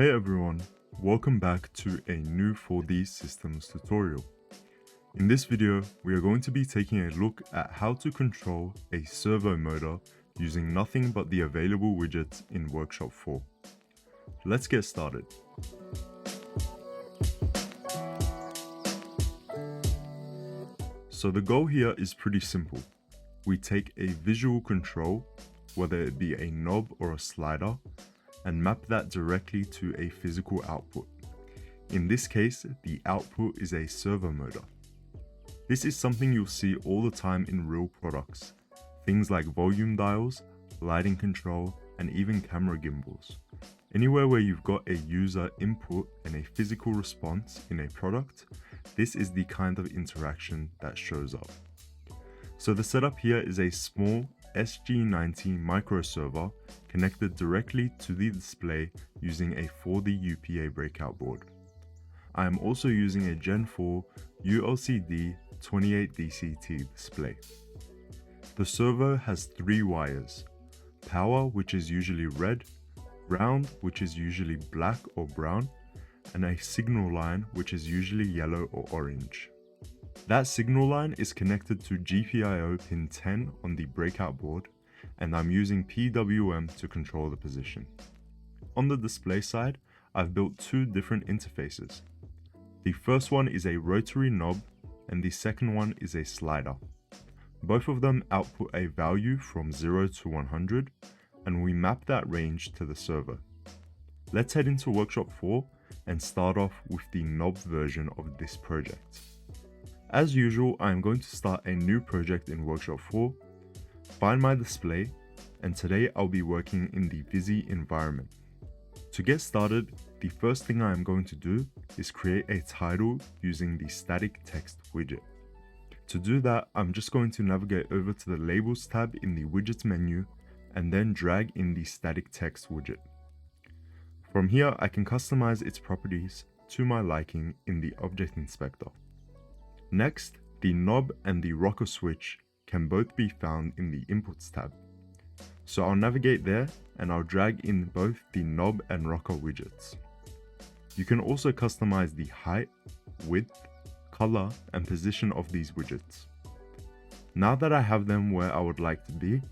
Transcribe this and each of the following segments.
Hey everyone, welcome back to a new 4D systems tutorial. In this video, we are going to be taking a look at how to control a servo motor using nothing but the available widgets in Workshop 4. Let's get started. So the goal here is pretty simple. We take a visual control, whether it be a knob or a slider, and map that directly to a physical output. In this case, the output is a servo motor. This is something you'll see all the time in real products. Things like volume dials, lighting control, and even camera gimbals. Anywhere where you've got a user input and a physical response in a product, this is the kind of interaction that shows up. So the setup here is a small SG90 microserver connected directly to the display using a 4D UPA breakout board. I am also using a Gen 4 ULCD 28DCT display. The servo has 3 wires: power, which is usually red, ground, which is usually black or brown, and a signal line, which is usually yellow or orange. That signal line is connected to GPIO pin 10 on the breakout board, and I'm using PWM to control the position. On the display side, I've built 2 different interfaces. The first one is a rotary knob, and the second one is a slider. Both of them output a value from 0 to 100, and we map that range to the servo. Let's head into Workshop 4 and start off with the knob version of this project. As usual, I am going to start a new project in Workshop 4, find my display, and today I'll be working in the Visi environment. To get started, the first thing I am going to do is create a title using the static text widget. To do that, I'm just going to navigate over to the Labels tab in the Widgets menu and then drag in the static text widget. From here, I can customize its properties to my liking in the Object Inspector. Next, the knob and the rocker switch can both be found in the Inputs tab. So I'll navigate there and I'll drag in both the knob and rocker widgets. You can also customize the height, width, color, and position of these widgets. Now that I have them where I would like to be,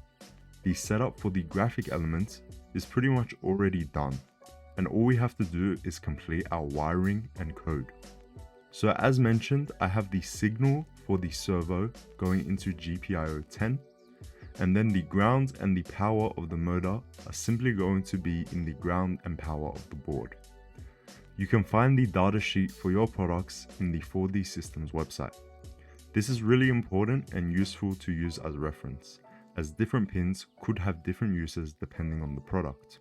the setup for the graphic elements is pretty much already done, and all we have to do is complete our wiring and code. So as mentioned, I have the signal for the servo going into GPIO 10, and then the ground and the power of the motor are simply going to be in the ground and power of the board. You can find the datasheet for your products in the 4D Systems website. This is really important and useful to use as reference, as different pins could have different uses depending on the product.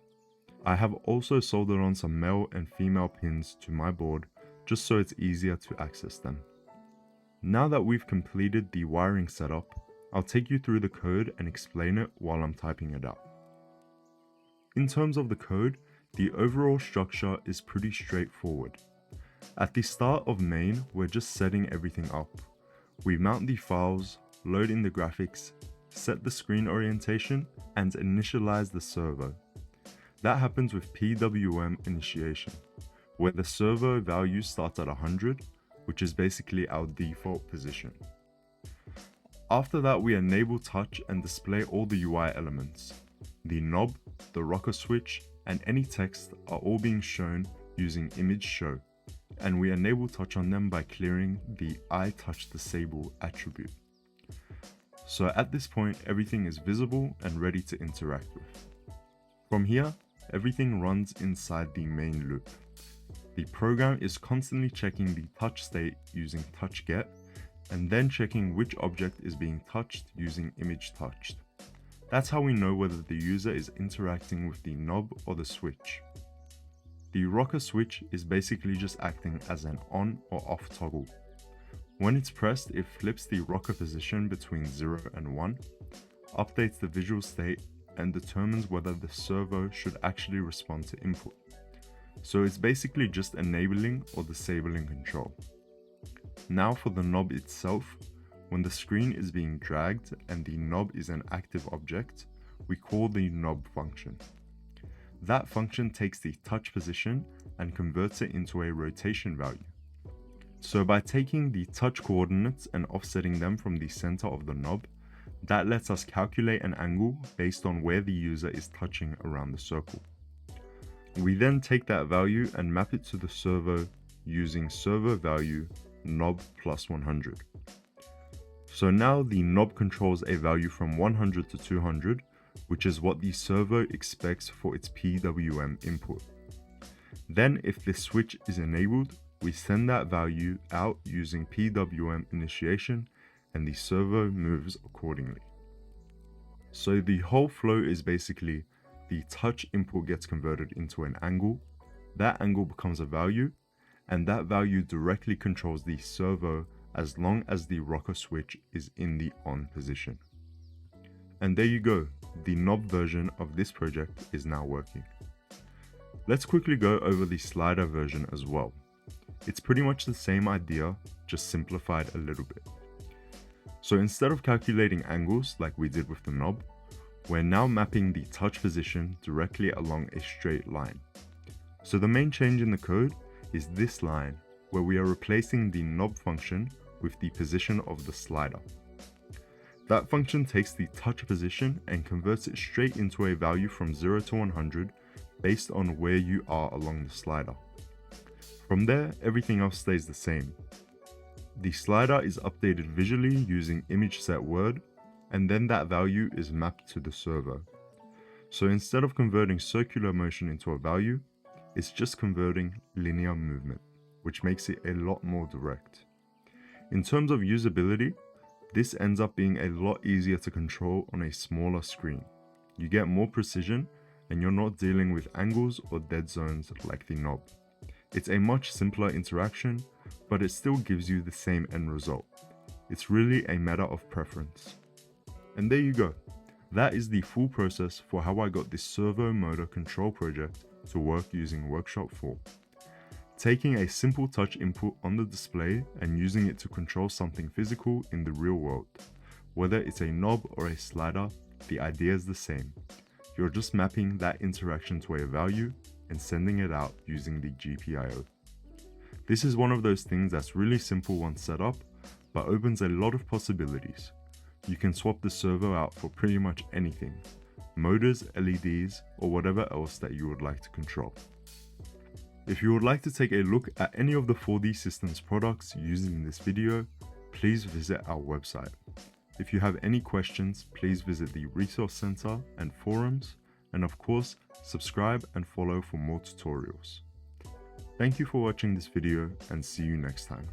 I have also soldered on some male and female pins to my board just so it's easier to access them. Now that we've completed the wiring setup, I'll take you through the code and explain it while I'm typing it out. In terms of the code, the overall structure is pretty straightforward. At the start of main, we're just setting everything up. We mount the files, load in the graphics, set the screen orientation, and initialize the servo. That happens with PWM initiation, where the servo value starts at 100, which is basically our default position. After that, we enable touch and display all the UI elements. The knob, the rocker switch, and any text are all being shown using image show, and we enable touch on them by clearing the I touch disable attribute. So at this point, everything is visible and ready to interact with. From here, everything runs inside the main loop. The program is constantly checking the touch state using touch get, and then checking which object is being touched using image touched. That's how we know whether the user is interacting with the knob or the switch. The rocker switch is basically just acting as an on or off toggle. When it's pressed, it flips the rocker position between 0 and 1, updates the visual state, and determines whether the servo should actually respond to input. So it's basically just enabling or disabling control. Now for the knob itself, when the screen is being dragged and the knob is an active object, we call the knob function. That function takes the touch position and converts it into a rotation value. So by taking the touch coordinates and offsetting them from the center of the knob, that lets us calculate an angle based on where the user is touching around the circle. We then take that value and map it to the servo using servo value knob plus 100. So now the knob controls a value from 100 to 200, which is what the servo expects for its PWM input. Then if this switch is enabled, we send that value out using PWM initiation and the servo moves accordingly. So the whole flow is basically the touch input gets converted into an angle, that angle becomes a value, and that value directly controls the servo as long as the rocker switch is in the on position. And there you go, the knob version of this project is now working. Let's quickly go over the slider version as well. It's pretty much the same idea, just simplified a little bit. So instead of calculating angles like we did with the knob, we're now mapping the touch position directly along a straight line. So the main change in the code is this line, where we are replacing the knob function with the position of the slider. That function takes the touch position and converts it straight into a value from 0 to 100 based on where you are along the slider. From there, everything else stays the same. The slider is updated visually using image set word, and then that value is mapped to the servo. So instead of converting circular motion into a value, it's just converting linear movement, which makes it a lot more direct. In terms of usability, this ends up being a lot easier to control on a smaller screen. You get more precision and you're not dealing with angles or dead zones like the knob. It's a much simpler interaction, but it still gives you the same end result. It's really a matter of preference. And there you go. That is the full process for how I got this servo motor control project to work using Workshop 4. Taking a simple touch input on the display and using it to control something physical in the real world. Whether it's a knob or a slider, the idea is the same. You're just mapping that interaction to a value and sending it out using the GPIO. This is one of those things that's really simple once set up, but opens a lot of possibilities. You can swap the servo out for pretty much anything, motors, LEDs, or whatever else that you would like to control. If you would like to take a look at any of the 4D Systems products used in this video, please visit our website. If you have any questions, please visit the Resource Center and forums, and of course, subscribe and follow for more tutorials. Thank you for watching this video and see you next time.